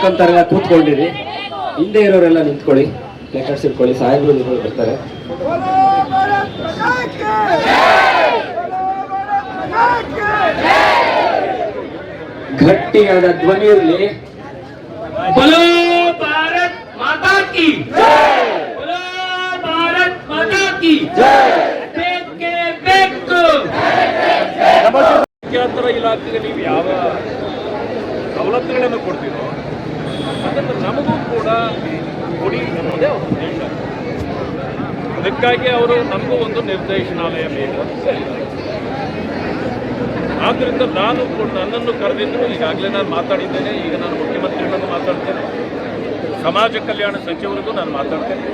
ನಮ್ಮಂತರೆಲ್ಲ ಕೂತ್ಕೊಂಡಿರಿ. ಹಿಂದೆ ಇರೋರೆಲ್ಲ ನಿಂತ್ಕೊಳ್ಳಿ, ಪ್ಲೇಕಾರ್ಡ್ಸ್ ಇಟ್ಕೊಳ್ಳಿ, ಸಾಹೇಬರು ಬರ್ತಾರೆ. ಗಟ್ಟಿಯಾದ ಧ್ವನಿ ಇರಲಿ. बोलो भारत माता की जय, बोलो भारत माता की जय. ಬೇಕೇ ಬೇಕು. ಮುಖ್ಯಾಂತರ ಇಲಾಖೆಗೆ ನೀವು ಯಾವ ಸವಲತ್ತುಗಳನ್ನು ಕೊಡ್ತೀರೋ ಅದನ್ನು ನಮಗೂ ಕೂಡ ಕೊಡಿ ಅನ್ನೋದೇ ಅವರ ಉದ್ದೇಶ. ಅದಕ್ಕಾಗಿ ಅವರು ನಮಗೂ ಒಂದು ನಿರ್ದೇಶನಾಲಯ ಬೇಕು ಅಂತ ಹೇಳಿದ್ದಾರೆ. ಆದ್ದರಿಂದ ನಾನು ನನ್ನನ್ನು ಕರೆದಿದ್ದರು. ಈಗಾಗಲೇ ನಾನು ಮಾತಾಡಿದ್ದೇನೆ. ಈಗ ನಾನು ಮುಖ್ಯಮಂತ್ರಿಗಳನ್ನು ಮಾತಾಡ್ತೇನೆ, ಸಮಾಜ ಕಲ್ಯಾಣ ಸಚಿವರಿಗೂ ನಾನು ಮಾತಾಡ್ತೇನೆ.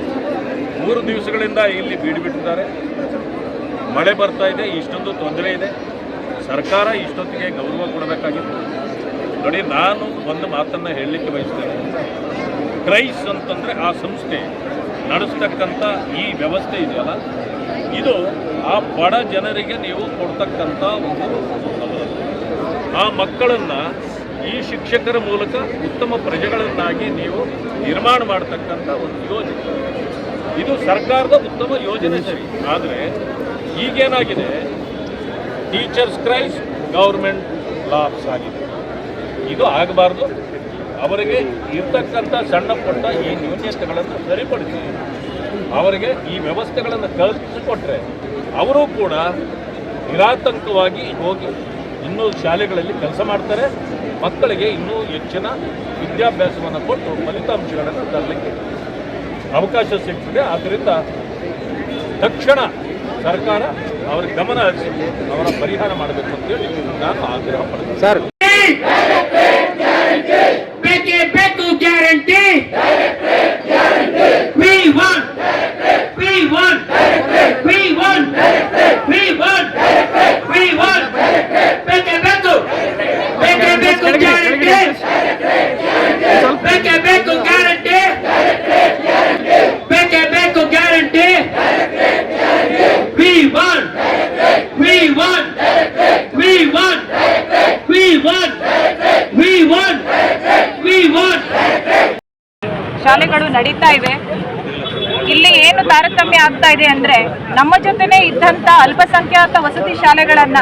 3 ದಿವಸಗಳಿಂದ ಇಲ್ಲಿ ಬೀಡುಬಿಟ್ಟಿದ್ದಾರೆ. ಮಳೆ ಬರ್ತಾ ಇದೆ, ಇಷ್ಟೊಂದು ತೊಂದರೆ ಇದೆ. ಸರ್ಕಾರ ಇಷ್ಟೊತ್ತಿಗೆ ಗೌರವ ಕೊಡಬೇಕಾಗಿತ್ತು. ನೋಡಿ, ನಾನು ಒಂದು ಮಾತನ್ನು ಹೇಳಲಿಕ್ಕೆ ಬಯಸ್ತೇನೆ. ಕ್ರೈಸ್ ಅಂತಂದರೆ ಆ ಸಂಸ್ಥೆ ನಡೆಸ್ತಕ್ಕಂಥ ಈ ವ್ಯವಸ್ಥೆ ಇದೆಯಲ್ಲ, ಇದು ಆ ಬಡ ಜನರಿಗೆ ನೀವು ಕೊಡ್ತಕ್ಕಂಥ ಒಂದು ಸವಲತ್ತು. ಆ ಮಕ್ಕಳನ್ನು ಈ ಶಿಕ್ಷಕರ ಮೂಲಕ ಉತ್ತಮ ಪ್ರಜೆಗಳನ್ನಾಗಿ ನೀವು ನಿರ್ಮಾಣ ಮಾಡತಕ್ಕಂಥ ಒಂದು ಯೋಜನೆ. ಇದು ಸರ್ಕಾರದ ಉತ್ತಮ ಯೋಜನೆ, ಸರಿ. ಆದರೆ ಈಗೇನಾಗಿದೆ, ಟೀಚರ್ಸ್ ಕ್ರೈಸ್ ಗೌರ್ಮೆಂಟ್ ಲಾಪ್ಸ್ ಆಗಿದೆ. ಇದು ಆಗಬಾರ್ದು. ಅವರಿಗೆ ಇರ್ತಕ್ಕಂಥ ಸಣ್ಣ ಪುಟ್ಟ ಈ ನ್ಯೂನ್ಯತೆಗಳನ್ನು ಸರಿಪಡಿಸಿ ಅವರಿಗೆ ಈ ವ್ಯವಸ್ಥೆಗಳನ್ನು ಕಲ್ಪಿಸಿಕೊಟ್ರೆ ಅವರು ಕೂಡ ನಿರಾತಂಕವಾಗಿ ಹೋಗಿ ಇನ್ನೂ ಶಾಲೆಗಳಲ್ಲಿ ಕೆಲಸ ಮಾಡ್ತಾರೆ. ಮಕ್ಕಳಿಗೆ ಇನ್ನೂ ಹೆಚ್ಚಿನ ವಿದ್ಯಾಭ್ಯಾಸವನ್ನು ಕೊಟ್ಟು ಫಲಿತಾಂಶಗಳನ್ನು ತರಲಿಕ್ಕೆ ಅವಕಾಶ ಸಿಗ್ತದೆ. ಆದ್ದರಿಂದ ತಕ್ಷಣ ಸರ್ಕಾರ ಅವರ ಗಮನ ಹರಿಸಿ ಅವರ ಪರಿಹಾರ ಮಾಡಬೇಕು ಅಂತೇಳಿ ನಾನು ಆಗ್ರಹ ಪಡ್ತೀನಿ. ಸರ್, ಬೇಕೇ ಬೇಕು ಗ್ಯಾರಂಟಿ. We want. ಬೇಕೇ ಬೇಕು ಗ್ಯಾರಂಟಿ. ಬೇಕೇ ಬೇಕು ಗ್ಯಾರಂಟಿ. ಬೇಕೇ ಬೇಕು ಗ್ಯಾರಂಟಿ. We want. ಶಾಲೆಗಳು ನಡೀತಾ ಇವೆ. ಇಲ್ಲಿ ಏನು ತಾರತಮ್ಯ ಆಗ್ತಾ ಇದೆ ಅಂದ್ರೆ, ನಮ್ಮ ಜೊತೆನೆ ಇದ್ದಂತ ಅಲ್ಪಸಂಖ್ಯಾತ ವಸತಿ ಶಾಲೆಗಳನ್ನ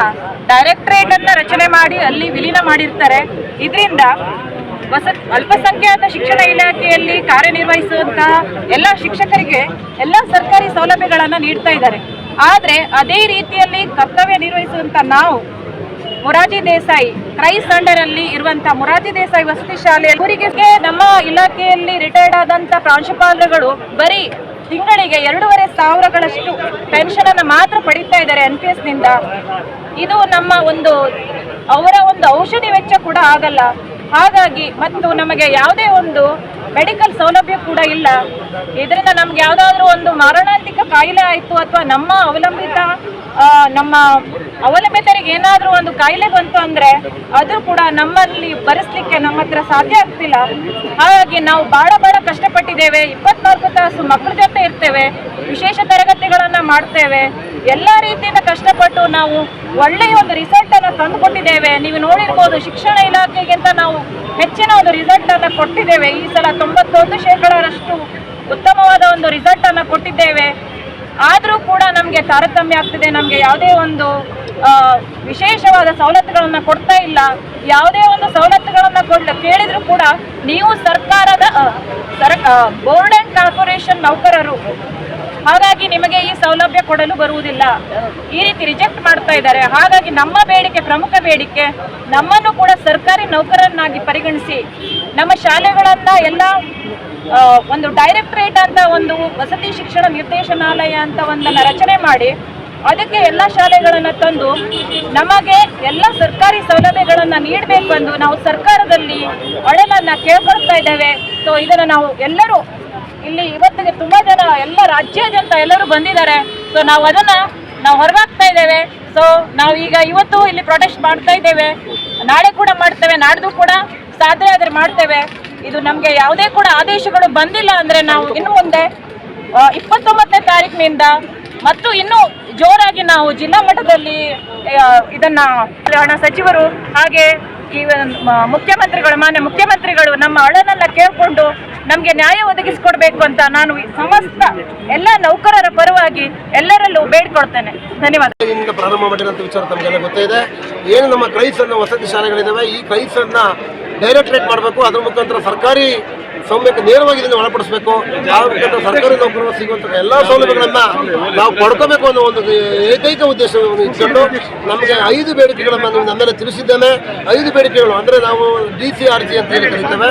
ಡೈರೆಕ್ಟರೇಟ್ ಅನ್ನ ರಚನೆ ಮಾಡಿ ಅಲ್ಲಿ ವಿಲೀನ ಮಾಡಿರ್ತಾರೆ. ಇದರಿಂದ ಅಲ್ಪಸಂಖ್ಯಾತ ಶಿಕ್ಷಣ ಇಲಾಖೆಯಲ್ಲಿ ಕಾರ್ಯನಿರ್ವಹಿಸುವಂತಹ ಎಲ್ಲ ಶಿಕ್ಷಕರಿಗೆ ಎಲ್ಲ ಸರ್ಕಾರಿ ಸೌಲಭ್ಯಗಳನ್ನ ನೀಡ್ತಾ ಇದ್ದಾರೆ. ಆದ್ರೆ ಅದೇ ರೀತಿಯಲ್ಲಿ ಕರ್ತವ್ಯ ನಿರ್ವಹಿಸುವಂತ ನಾವು ಮೊರಾರ್ಜಿ ದೇಸಾಯಿ ಕ್ರೈಸ್ ಅಂಡರ್ ಅಲ್ಲಿ ಇರುವಂತಹ ಮೊರಾರ್ಜಿ ದೇಸಾಯಿ ವಸತಿ ಶಾಲೆಯವರಿಗೆ ನಮ್ಮ ಇಲಾಖೆಯಲ್ಲಿ ರಿಟೈರ್ಡ್ ಆದಂತ ಪ್ರಾಂಶುಪಾಲರುಗಳು ಬರೀ ತಿಂಗಳಿಗೆ 2,500ಗಳಷ್ಟು ಪೆನ್ಷನ್ ಅನ್ನು ಮಾತ್ರ ಪಡಿತಾ ಇದ್ದಾರೆ NPS ನಿಂದ. ಇದು ನಮ್ಮ ಅವರ ಒಂದು ಔಷಧಿ ವೆಚ್ಚ ಕೂಡ ಆಗಲ್ಲ. ಹಾಗಾಗಿ ಮತ್ತು ನಮಗೆ ಯಾವುದೇ ಒಂದು ಮೆಡಿಕಲ್ ಸೌಲಭ್ಯ ಕೂಡ ಇಲ್ಲ. ಇದರಿಂದ ನಮ್ಗೆ ಯಾವುದಾದ್ರೂ ಒಂದು ಮಾರಣಾಂತಿಕ ಕಾಯಿಲೆ ಆಯಿತು ಅಥವಾ ನಮ್ಮ ಅವಲಂಬಿತರಿಗೆ ಏನಾದರೂ ಒಂದು ಕಾಯಿಲೆ ಬಂತು ಅಂದರೆ ಅದು ಕೂಡ ನಮ್ಮಲ್ಲಿ ಭರಿಸಲಿಕ್ಕೆ ನಮ್ಮ ಹತ್ರ ಸಾಧ್ಯ ಆಗ್ತಿಲ್ಲ. ಹಾಗಾಗಿ ನಾವು ಭಾಳ ಕಷ್ಟಪಟ್ಟಿದ್ದೇವೆ. 24 ತಾಸು ಮಕ್ಕಳ ಜೊತೆ ಇರ್ತೇವೆ, ವಿಶೇಷ ತರಗತಿಗಳನ್ನು ಮಾಡ್ತೇವೆ. ಎಲ್ಲ ರೀತಿಯಿಂದ ಕಷ್ಟಪಟ್ಟು ನಾವು ಒಳ್ಳೆಯ ಒಂದು ರಿಸಲ್ಟನ್ನು ತಂದುಕೊಟ್ಟಿದ್ದೇವೆ. ನೀವು ನೋಡಿರ್ಬೋದು, ಶಿಕ್ಷಣ ಇಲಾಖೆಗಿಂತ ನಾವು ಹೆಚ್ಚಿನ ಒಂದು ರಿಸಲ್ಟನ್ನು ಕೊಟ್ಟಿದ್ದೇವೆ. ಈ ಸಲ 91% ಉತ್ತಮವಾದ ಒಂದು ರಿಸಲ್ಟನ್ನು ಕೊಟ್ಟಿದ್ದೇವೆ. ಆದರೂ ಕೂಡ ನಮಗೆ ತಾರತಮ್ಯ ಆಗ್ತಿದೆ. ನಮಗೆ ಯಾವುದೇ ಒಂದು ವಿಶೇಷವಾದ ಸವಲತ್ತುಗಳನ್ನು ಕೊಡ್ತಾ ಇಲ್ಲ. ಯಾವುದೇ ಒಂದು ಸವಲತ್ತುಗಳನ್ನು ಕೇಳಿದ್ರು ಕೂಡ ನೀವು ಸರ್ಕಾರದ ಬೋರ್ಡ್ ಆ್ಯಂಡ್ ಕಾರ್ಪೊರೇಷನ್ ನೌಕರರು, ಹಾಗಾಗಿ ನಿಮಗೆ ಈ ಸೌಲಭ್ಯ ಕೊಡಲು ಬರುವುದಿಲ್ಲ, ಈ ರೀತಿ ರಿಜೆಕ್ಟ್ ಮಾಡ್ತಾ ಇದ್ದಾರೆ. ಹಾಗಾಗಿ ನಮ್ಮ ಬೇಡಿಕೆ, ಪ್ರಮುಖ ಬೇಡಿಕೆ, ನಮ್ಮನ್ನು ಕೂಡ ಸರ್ಕಾರಿ ನೌಕರರನ್ನಾಗಿ ಪರಿಗಣಿಸಿ ನಮ್ಮ ಶಾಲೆಗಳನ್ನ ಎಲ್ಲ ಒಂದು ಡೈರೆಕ್ಟರೇಟ್ ಅಂತ ಒಂದು ವಸತಿ ಶಿಕ್ಷಣ ನಿರ್ದೇಶನಾಲಯ ಅಂತ ಒಂದನ್ನು ರಚನೆ ಮಾಡಿ ಅದಕ್ಕೆ ಎಲ್ಲ ಶಾಲೆಗಳನ್ನು ತಂದು ನಮಗೆ ಎಲ್ಲ ಸರ್ಕಾರಿ ಸೌಲಭ್ಯಗಳನ್ನು ನೀಡಬೇಕು ಎಂದು ನಾವು ಸರ್ಕಾರದಲ್ಲಿ ಅಳಲನ್ನು ಕೇಳ್ಕೊಳ್ತಾ ಇದ್ದೇವೆ. ಸೊ ಇದನ್ನು ನಾವು ಎಲ್ಲರೂ ಇಲ್ಲಿ ಇವತ್ತಿಗೆ ತುಂಬ ಜನ ಎಲ್ಲ ರಾಜ್ಯಾದ್ಯಂತ ಎಲ್ಲರೂ ಬಂದಿದ್ದಾರೆ. ಸೊ ನಾವು ಹೊರಗಾಗ್ತಾ ಇದ್ದೇವೆ. ಸೊ ನಾವು ಈಗ ಇವತ್ತು ಇಲ್ಲಿ ಪ್ರೊಟೆಸ್ಟ್ ಮಾಡ್ತಾ ಇದ್ದೇವೆ, ನಾಳೆ ಕೂಡ ಮಾಡ್ತೇವೆ, ನಾಡ್ದು ಕೂಡ ಸಾಧ್ಯ ಆದರೆ ಮಾಡ್ತೇವೆ. ಇದು ನಮಗೆ ಯಾವುದೇ ಕೂಡ ಆದೇಶಗಳು ಬಂದಿಲ್ಲ ಅಂದರೆ ನಾವು ಇನ್ನು ಮುಂದೆ 29ನೇ ತಾರೀಕಿನಿಂದ ಮತ್ತು ಇನ್ನೂ ಜೋರಾಗಿ ನಾವು ಜಿಲ್ಲಾ ಮಟ್ಟದಲ್ಲಿ ಇದನ್ನ ಸಚಿವರು ಹಾಗೆ ಈ ಮಾನ್ಯ ಮುಖ್ಯಮಂತ್ರಿಗಳು ನಮ್ಮ ಅಳನೆಲ್ಲ ಕೇಳಿಕೊಂಡು ನಮಗೆ ನ್ಯಾಯ ಒದಗಿಸಿಕೊಡ್ಬೇಕು ಅಂತ ನಾನು ಈ ಸಮಸ್ತ ಎಲ್ಲ ನೌಕರರ ಪರವಾಗಿ ಎಲ್ಲರಲ್ಲೂ ಬೇಡಿಕೊಳ್ತೇನೆ. ಧನ್ಯವಾದ. ಪ್ರಾರಂಭ ಮಾಡಿರೋಂಥ ವಿಚಾರ ತಮಗೆಲ್ಲ ಗೊತ್ತಿದೆ. ಏನು ನಮ್ಮ ಕ್ರೈಸ್ತನ್ನ ವಸತಿ ಶಾಲೆಗಳಿದ್ದಾವೆ, ಈ ಕ್ರೈಸ್ತನ್ನ ಡೈರೆಕ್ಟ್ರೇಟ್ ಮಾಡಬೇಕು, ಅದ್ರ ಮುಖಾಂತರ ಸರ್ಕಾರಿ ಸೌಮ್ಯಕ್ಕೆ ನೇರವಾಗಿ ಇದನ್ನು ಒಳಪಡಿಸಬೇಕು. ಆ ಮುಖಾಂತರ ಸರ್ಕಾರಿ ನೌಕರರು ಸಿಗುವಂತಹ ಎಲ್ಲ ಸೌಲಭ್ಯಗಳನ್ನ ನಾವು ಪಡ್ಕೋಬೇಕು ಅನ್ನೋ ಒಂದು ಏಕೈಕ ಉದ್ದೇಶವನ್ನು ಇಟ್ಕೊಂಡು ನಮಗೆ 5 ಬೇಡಿಕೆಗಳನ್ನು ನೀವು ನಮ್ಮೆಲ್ಲ ತಿಳಿಸಿದ್ದೇನೆ. 5 ಬೇಡಿಕೆಗಳು ಅಂದರೆ ನಾವು DCRG ಅಂತ ಹೇಳಿ ಕರೀತೇವೆ.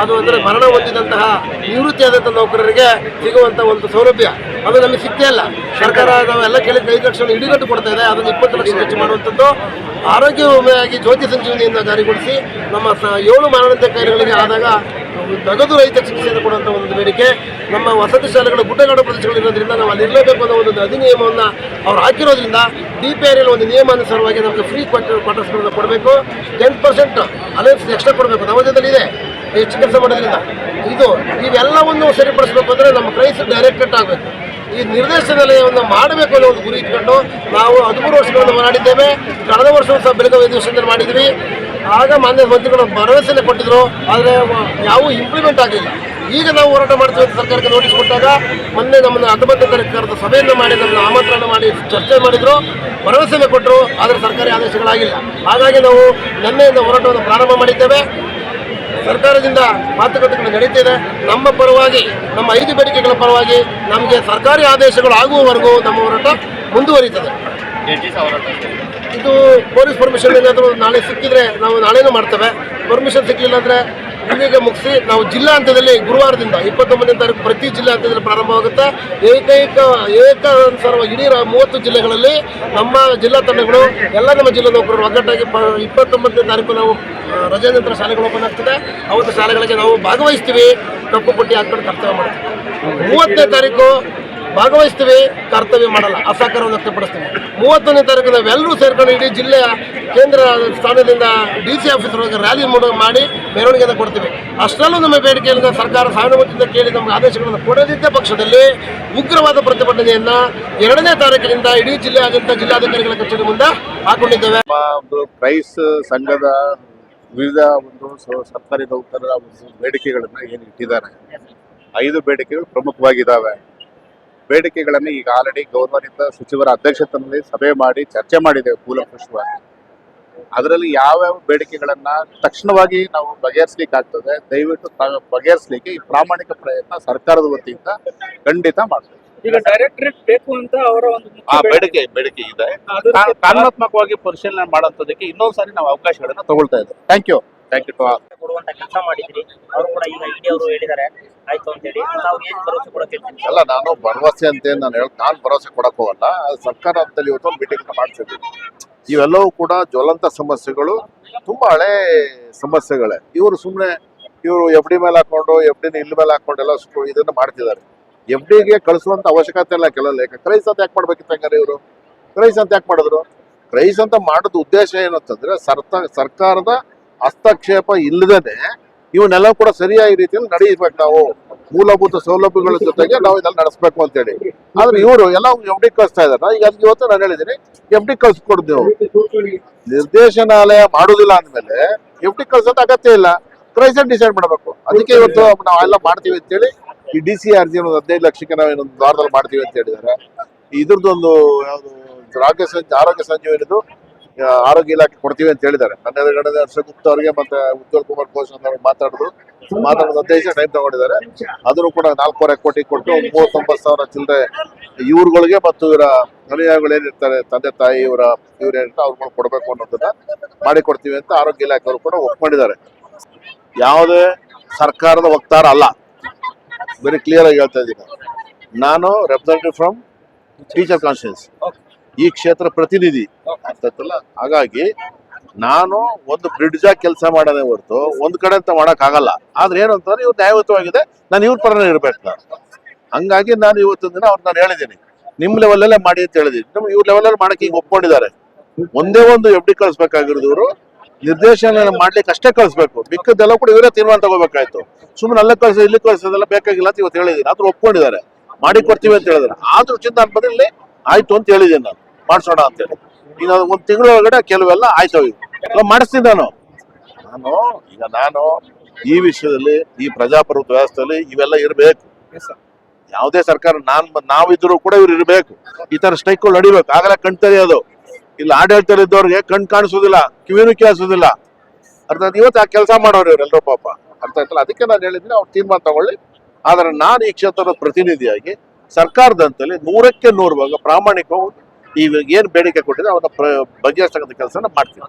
ಅದು ಅಂದರೆ ಮರಣ ಹೊಂದಿದಂತಹ ನಿವೃತ್ತಿಯಾದಂಥ ನೌಕರರಿಗೆ ಸಿಗುವಂಥ ಒಂದು ಸೌಲಭ್ಯ ಅದು ನಮಗೆ ಸಿಗ್ತಾ ಇಲ್ಲ. ಸರ್ಕಾರ ನಾವೆಲ್ಲ ಕೇಳಿದ 5 ಲಕ್ಷ ಇಡಿಗಟ್ಟು ಕೊಡ್ತಾ ಇದೆ, ಅದನ್ನು 20 ಲಕ್ಷ ಹೆಚ್ಚು ಮಾಡುವಂಥದ್ದು. ಆರೋಗ್ಯ ವಿಮೆಯಾಗಿ ಜ್ಯೋತಿ ಸಂಜೀವನಿಯಿಂದ ಜಾರಿಗೊಳಿಸಿ ನಮ್ಮ 7 ಮಾರಣಾಂತಿಕ ಕಾಯಿಲೆಗಳಿಗೆ ಆದಾಗ ನಗದು ರಹಿತ ಚಿಕಿತ್ಸೆಯನ್ನು ಕೊಡುವಂಥ ಒಂದು ಬೇಡಿಕೆ. ನಮ್ಮ ವಸತಿ ಶಾಲೆಗಳು ಗುಡ್ಡಗಾಡು ಪ್ರದೇಶಗಳಿರೋದ್ರಿಂದ ನಾವು ಅಲ್ಲಿ ಇರಲೇಬೇಕು ಅನ್ನೋ ಒಂದು ಅಧಿನಿಯಮವನ್ನು ಅವ್ರು ಹಾಕಿರೋದ್ರಿಂದ DPRL ಒಂದು ನಿಯಮಾನುಸಾರವಾಗಿ ನಮಗೆ ಫ್ರೀ ಕ್ವಾರ್ಟರ್ಸ್ಗಳನ್ನ ಕೊಡಬೇಕು. 10% ಅಲವೆನ್ಸ್ ಎಕ್ಸ್ಟ್ರಾ ಕೊಡಬೇಕು. ನವೋದಯದಲ್ಲಿ ಇದೆ ಹೆಚ್ಚು ಕೆಲಸ ಮಾಡೋದ್ರಿಂದ. ಇವೆಲ್ಲವನ್ನು ಸರಿಪಡಿಸಬೇಕು ಅಂದರೆ ನಮ್ಮ ಕ್ರೈಸ್ ಡೈರೆಕ್ಟೆಡ್ ಆಗಬೇಕು. ಈ ನಿರ್ದೇಶನಾಲಯವನ್ನು ಮಾಡಬೇಕು ಅನ್ನೋ ಒಂದು ಗುರಿ ಇಟ್ಕೊಂಡು ನಾವು 13 ವರ್ಷಗಳನ್ನು ಹೋರಾಡಿದ್ದೇವೆ. ಕಳೆದ ವರ್ಷವೂ ಸಹ ಬೆಳಗಾವಿ ಅಧಿವೇಶನದಲ್ಲಿ ಮಾಡಿದ್ವಿ. ಆಗ ಮಾನ್ಯ ಮಂತ್ರಿಗಳು ಭರವಸೆನೇ ಕೊಟ್ಟಿದ್ರು, ಆದರೆ ಯಾವುವು ಇಂಪ್ಲಿಮೆಂಟ್ ಆಗಲಿಲ್ಲ. ಈಗ ನಾವು ಹೋರಾಟ ಮಾಡ್ತೀವಿ ಅಂತ ಸರ್ಕಾರಕ್ಕೆ ನೋಟಿಸ್ ಕೊಟ್ಟಾಗ ಮೊನ್ನೆ ನಮ್ಮನ್ನು 19ನೇ ತಾರೀಕು ಕರೆದು ಸಭೆಯನ್ನು ಮಾಡಿ ನಮ್ಮನ್ನು ಆಮಂತ್ರಣ ಮಾಡಿ ಚರ್ಚೆ ಮಾಡಿದ್ರು, ಭರವಸೆನೇ ಕೊಟ್ಟರು, ಆದರೆ ಸರ್ಕಾರಿ ಆದೇಶಗಳಾಗಿಲ್ಲ. ಹಾಗಾಗಿ ನಾವು ನಿನ್ನೆಯಿಂದ ಹೋರಾಟವನ್ನು ಪ್ರಾರಂಭ ಮಾಡಿದ್ದೇವೆ. ಸರ್ಕಾರದಿಂದ ಮಾತುಕತೆಗಳು ನಡೀತಿದೆ. ನಮ್ಮ ಪರವಾಗಿ ನಮ್ಮ 5 ಬೇಡಿಕೆಗಳ ಪರವಾಗಿ ನಮಗೆ ಸರ್ಕಾರಿ ಆದೇಶಗಳು ಆಗುವವರೆಗೂ ನಮ್ಮ ಹೋರಾಟ ಮುಂದುವರಿತದೆ. ಇದು ಪೊಲೀಸ್ ಪರ್ಮಿಷನ್ ಏನಾದರೂ ನಾಳೆ ಸಿಕ್ಕಿದ್ರೆ ನಾವು ನಾಳೆನೂ ಮಾಡ್ತೇವೆ. ಪರ್ಮಿಷನ್ ಸಿಕ್ಕಲಿಲ್ಲ ಅಂದರೆ ಇಲ್ಲಿಗೆ ಮುಗಿಸಿ ನಾವು ಜಿಲ್ಲಾ ಹಂತದಲ್ಲಿ ಗುರುವಾರದಿಂದ 29ನೇ ತಾರೀಕು ಪ್ರತಿ ಜಿಲ್ಲಾ ಹಂತದಲ್ಲಿ ಪ್ರಾರಂಭವಾಗುತ್ತೆ. ಏಕಾನುಸಾರವಾಗಿ ಇಡೀ 30 ಜಿಲ್ಲೆಗಳಲ್ಲಿ ನಮ್ಮ ಜಿಲ್ಲಾ ತಂಡಗಳು ಎಲ್ಲ ನಮ್ಮ ಜಿಲ್ಲಾ ನೌಕರರು ಒಗ್ಗಟ್ಟಾಗಿ 29ನೇ ತಾರೀಕು ನಾವು ರಜೆ ನಂತರ ಶಾಲೆಗಳು ಓಪನ್ ಆಗ್ತದೆ. ಅವತ್ತು ಶಾಲೆಗಳಿಗೆ ನಾವು ಭಾಗವಹಿಸ್ತೀವಿ, ಕಪ್ಪು ಪಟ್ಟಿ ಹಾಕೊಂಡು ಕರ್ತವ್ಯ ಮಾಡ್ತೀವಿ. 30ನೇ ತಾರೀಕು ಭಾಗವಹಿಸ್ತೀವಿ, ಕರ್ತವ್ಯ ಮಾಡಲ್ಲ, ಅಸಹಕಾರವನ್ನು ವ್ಯಕ್ತಪಡಿಸ್ತೀವಿ. 31ನೇ ತಾರೀಕು ನಾವೆಲ್ಲರೂ ಸೇರ್ಕೊಂಡು ಇಡೀ ಜಿಲ್ಲೆಯ ಕೇಂದ್ರ ಸ್ಥಾನದಿಂದ DC ಆಫೀಸ್ ಒಳಗೆ ರ್ಯಾಲಿ ಮಾಡಿ ಮೆರವಣಿಗೆಯನ್ನು ಕೊಡ್ತೀವಿ. ಅಷ್ಟರಲ್ಲೂ ನಮ್ಮ ಬೇಡಿಕೆಯಿಂದ ಸರ್ಕಾರ ಸಹಾನುಭೂತಿಯಿಂದ ಕೇಳಿ ನಮಗೆ ಆದೇಶಗಳನ್ನು ಕೊಡದಿದ್ದ ಪಕ್ಷದಲ್ಲಿ ಉಗ್ರವಾದ ಪ್ರತಿಭಟನೆಯನ್ನು 2ನೇ ತಾರೀಕಿನಿಂದ ಇಡೀ ಜಿಲ್ಲೆಯಾದ್ಯಂತ ಜಿಲ್ಲಾಧಿಕಾರಿಗಳ ಕಚೇರಿ ಮುಂದೆ ಹಾಕೊಂಡಿದ್ದೇವೆ. ಒಂದು ಕ್ರೈಸ್ ಸಂಘದ ವಿವಿಧ ಒಂದು ಸರ್ಕಾರಿ ನೌಕರರ ಒಂದು ಬೇಡಿಕೆಗಳನ್ನು ಏನು ಇಟ್ಟಿದ್ದಾರೆ, 5 ಬೇಡಿಕೆಗಳು ಪ್ರಮುಖವಾಗಿದ್ದಾವೆ. ಬೇಡಿಕೆಗಳನ್ನು ಈಗ ಆಲ್ರೆಡಿ ಗೌರವಾನ್ವಿತ ಸಚಿವರ ಅಧ್ಯಕ್ಷತೆಯಲ್ಲಿ ಸಭೆ ಮಾಡಿ ಚರ್ಚೆ ಮಾಡಿದ್ದೇವೆ ಕೂಲಂಕುಷವಾಗಿ. ಅದರಲ್ಲಿ ಯಾವ್ಯಾವ ಬೇಡಿಕೆಗಳನ್ನ ತಕ್ಷಣವಾಗಿ ನಾವು ಬಗೆಹರಿಸಲಿಕ್ಕೆ ಆಗ್ತದೆ, ದಯವಿಟ್ಟು ಬಗೆಹರಿಸಲಿಕ್ಕೆ ಈ ಪ್ರಾಮಾಣಿಕ ಪ್ರಯತ್ನ ಸರ್ಕಾರದ ವತಿಯಿಂದ ಖಂಡಿತ ಮಾಡ್ತೇವೆ. ಈಗ ಡೈರೆಕ್ಟರೇಟ್ ಬೇಕು ಅಂತ ಅವರ ಒಂದು ಆ ಬೇಡಿಕೆ ಇದೆ. ಕಾನೂನಾತ್ಮಕವಾಗಿ ಪರಿಶೀಲನೆ ಮಾಡೋದಕ್ಕೆ ಇನ್ನೊಂದ್ಸಾರಿ ನಾವು ಅವಕಾಶಗಳನ್ನ ತಗೊಳ್ತಾ ಇದ್ದೇವೆ. Thank you to all. ಕೊಡುವಂತ ಕೆಲಸ ಮಾಡಿದ್ರಿ. ಅವರು ಕೂಡ ಈಗ ಇಡಿ ಅವರು ಹೇಳಿದ್ದಾರೆ ಆಯ್ತು ಅಂತ ಹೇಳಿ. ನಾವು ಏನು ಭರವಸೆ ಕೊಡಕ್ಕೆ ಅಲ್ಲ, ನಾನು ಭರವಸೆ ಅಂತ ನಾನು ಭರವಸೆ ಕೊಡಕ್ ಹೋಗಲ್ಲ. ಸರ್ಕಾರ ಹಂತದಲ್ಲಿ ಇವತ್ತು ಒಂದು ಮೀಟಿಂಗ್ ಮಾಡ್ತಿದ್ದೀವಿ. ಇವೆಲ್ಲವೂ ಕೂಡ ಜ್ವಲಂತ ಸಮಸ್ಯೆಗಳು, ತುಂಬಾ ಹಳೆ ಸಮಸ್ಯೆಗಳೇ. ಇವರು FD ಮೇಲೆ ಹಾಕೊಂಡು FD ಇಲ್ಲಿ ಮೇಲೆ ಹಾಕೊಂಡು ಎಲ್ಲ ಇದನ್ನ ಮಾಡ್ತಿದ್ದಾರೆ. FDಗೆ ಕಳಿಸುವಂತ ಅವಶ್ಯಕತೆ ಇಲ್ಲ. ಕೆಲವು ಕ್ರೈಸ್ ಅಂತ ಯಾಕೆ ಮಾಡ್ಬೇಕಿತ್ತು ಹಂಗಾರೆ ಇವರು? ಕ್ರೈಸ್ ಅಂತ ಯಾಕೆ ಮಾಡಿದ್ರು? ಕ್ರೈಸ್ ಅಂತ ಮಾಡೋದು ಉದ್ದೇಶ ಏನಂತಂದ್ರೆ ಸರ್ಕಾರದ ಹಸ್ತಕ್ಷೇಪ ಇಲ್ಲದೇನೆ ಇವನ್ನೆಲ್ಲ ಕೂಡ ಸರಿಯಾದ ರೀತಿಯಲ್ಲಿ ನಡೆಯಬೇಕು. ನಾವು ಮೂಲಭೂತ ಸೌಲಭ್ಯಗಳ ಜೊತೆಗೆ ನಾವು ಇದನ್ನ ನಡೆಸಬೇಕು ಅಂತ ಹೇಳಿ. ಆದ್ರೆ ಇವರು ಎಲ್ಲ FD ಕಳಿಸ್ತಾ ಇದಾರೆ. ಈಗ ಇವತ್ತು ನಾನು ಹೇಳಿದ್ದೀನಿ, FD ಕಳ್ಸಿಕೊಡ್ದು ನೀವು. ನಿರ್ದೇಶನಾಲಯ ಮಾಡುದಿಲ್ಲ ಅಂದ್ಮೇಲೆ FD ಕಳ್ಸೋದು ಅಗತ್ಯ ಇಲ್ಲ, ಕ್ರೈಸ್ ಡಿಸೈಡ್ ಮಾಡಬೇಕು. ಅದಕ್ಕೆ ಇವತ್ತು ನಾವೆಲ್ಲ ಮಾಡ್ತೀವಿ ಅಂತೇಳಿ ಈ DCRG ಒಂದು 15 ಲಕ್ಷಕ್ಕೆ ನಾವು ಇನ್ನೊಂದು ವಾರದಲ್ಲಿ ಮಾಡ್ತೀವಿ ಅಂತ ಹೇಳಿದ್ದಾರೆ. ಇದ್ರದ್ದೊಂದು ಯಾವುದು ಆರೋಗ್ಯ ಸಂಜೀವನಿದು ಆರೋಗ್ಯ ಇಲಾಖೆ ಕೊಡ್ತೀವಿ ಅಂತ ಹೇಳಿದ್ದಾರೆ. ನನ್ನ ಎದುರುಗಡೆ ಹರ್ಷಗುಪ್ತ ಅವರಿಗೆ ಮತ್ತೆ ಉಜ್ವಲ್ ಕುಮಾರ್ ಘೋಷ್ ಅಂತ ಮಾತಾಡೋದು 15 ಟೈಮ್ ತಗೊಂಡಿದ್ದಾರೆ. ಅದನ್ನು ಕೂಡ 4.5 ಕೋಟಿ ಕೊಟ್ಟು 39,000 ಚಿಲ್ಲರೆ ಇವ್ರುಗಳಿಗೆ ಮತ್ತು ಇವರ ಅನುಯಾಯಿಗಳು ಏನಿರ್ತಾರೆ, ತಂದೆ ತಾಯಿ ಇವ್ರೇನಿರ್ತಾರೆ ಅವ್ರುಗಳು ಕೊಡಬೇಕು ಅನ್ನೋದನ್ನ ಮಾಡಿಕೊಡ್ತೀವಿ ಅಂತ ಆರೋಗ್ಯ ಇಲಾಖೆಯವರು ಕೂಡ ಒಪ್ಕೊಂಡಿದ್ದಾರೆ. ಯಾವುದೇ ಸರ್ಕಾರದ ವಕ್ತಾರ ಅಲ್ಲ, ವೆರಿ ಕ್ಲಿಯರ್ ಆಗಿ ಹೇಳ್ತಾ ಇದ್ದೀನಿ. ನಾನು ರೆಪ್ರೆಸೆಂಟೇಟಿವ್ ಫ್ರಮ್ ಟೀಚರ್ ಕಾನ್ಸ್ಟಿಟ್ಯೂನ್ಸಿ, ಈ ಕ್ಷೇತ್ರ ಪ್ರತಿನಿಧಿ ಅಂತಲ್ಲ. ಹಾಗಾಗಿ ನಾನು ಒಂದು ಬ್ರಿಡ್ಜ್ ಆಗಿ ಕೆಲಸ ಮಾಡೋದೇ ಹೊರತು ಒಂದ್ ಕಡೆ ಅಂತ ಮಾಡಕ್ ಆಗಲ್ಲ. ಆದ್ರೆ ಏನು ಅಂತಂದ್ರೆ ಇವ್ರು ನ್ಯಾಯಯುತವಾಗಿದೆ, ನಾನು ಇವ್ರ ಪರನೇ ಇರ್ಬೇಕು. ನಾನು ಹಂಗಾಗಿ ನಾನು ಇವತ್ತಿನ ದಿನ ಅವ್ರು ನಾನು ಹೇಳಿದ್ದೀನಿ, ನಿಮ್ ಲೆವೆಲ್ಲೇ ಮಾಡಿ ಅಂತ ಹೇಳಿದೀನಿ. ಇವ್ರ ಲೆವೆಲ್ ಮಾಡಕ್ಕೆ ಈಗ ಒಪ್ಕೊಂಡಿದ್ದಾರೆ. ಒಂದೇ ಒಂದು FD ಕಳಿಸ್ಬೇಕಾಗಿರೋದು ಇವರು ನಿರ್ದೇಶನ ಮಾಡ್ಲಿಕ್ಕೆ ಅಷ್ಟೇ ಕಳಿಸ್ಬೇಕು. ಮಿಕ್ಕದೆಲ್ಲ ಕೂಡ ಇವರೇ ತೀರ್ಮಾನ ತಗೋಬೇಕಾಯ್ತು. ಸುಮ್ಮನೆ ಅಲ್ಲೇ ಕಳ್ಸೋ ಇಲ್ಲಿ ಕಳ್ಸೋದೆಲ್ಲ ಬೇಕಾಗಿಲ್ಲ ಅಂತ ಇವತ್ತು ಹೇಳಿದೀನಿ. ಆದ್ರೂ ಒಪ್ಕೊಂಡಿದ್ದಾರೆ, ಮಾಡಿ ಕೊಡ್ತೀವಿ ಅಂತ ಹೇಳಿದ್ರೆ. ಆದ್ರೂ ಚಿಂತ ಬದಲಿ ಆಯ್ತು ಅಂತ ಹೇಳಿದ್ದೀನಿ, ನಾನು ಮಾಡ್ಸೋಣ ಅಂತ ಹೇಳಿ. ಈಗ 1 ತಿಂಗಳ ಒಳಗಡೆ ಕೆಲವೆಲ್ಲ ಆಯ್ತವ ಮಾಡಿಸ್ತೀನಿ. ನಾನು ನಾನು ಈ ವಿಷಯದಲ್ಲಿ ಈ ಪ್ರಜಾಪ್ರಭುತ್ವ ವ್ಯವಸ್ಥೆಯಲ್ಲಿ ಇವೆಲ್ಲ ಇರಬೇಕು. ಯಾವುದೇ ಸರ್ಕಾರ ನಾವಿದ್ರು ಕೂಡ ಇವ್ರು ಇರಬೇಕು. ಈ ತರ ಸ್ಟ್ರೈಕ್ಗಳು ನಡಿಬೇಕು, ಆಗಲೇ ಕಣ್ ತೆರೆಯೋದು. ಇಲ್ಲಿ ಆಡಳಿತದಲ್ಲಿದ್ದವ್ರಿಗೆ ಕಣ್ ಕಾಣಿಸೋದಿಲ್ಲ, ಕಿವಿನೂ ಕೇಳಿಸೋದಿಲ್ಲ. ಅರ್ಥಾತ್ ಇವತ್ತು ಆ ಕೆಲಸ ಮಾಡೋರು ಇವರೆಲ್ಲರೂ ಪಾಪ, ಅರ್ಥ ಆಯ್ತಲ್ಲ. ಅದಕ್ಕೆ ನಾನು ಹೇಳಿದ್ದೀನಿ ಅವ್ರು ತೀರ್ಮಾನ ತಗೊಳ್ಳಿ. ಆದ್ರೆ ನಾನು ಈ ಕ್ಷೇತ್ರದ ಪ್ರತಿನಿಧಿಯಾಗಿ ಸರ್ಕಾರದಂತಲ್ಲಿ 100ಕ್ಕೆ 100 ಭಾಗ ಪ್ರಾಮಾಣಿಕವಾಗಿ ಈಗ ಏನು ಬೇಡಿಕೆ ಕೊಟ್ಟಿದೆ ಅವನ್ನ ಬಗೆಹರಿಸತಕ್ಕಂಥ ಕೆಲಸನ ಮಾಡ್ತೀನಿ.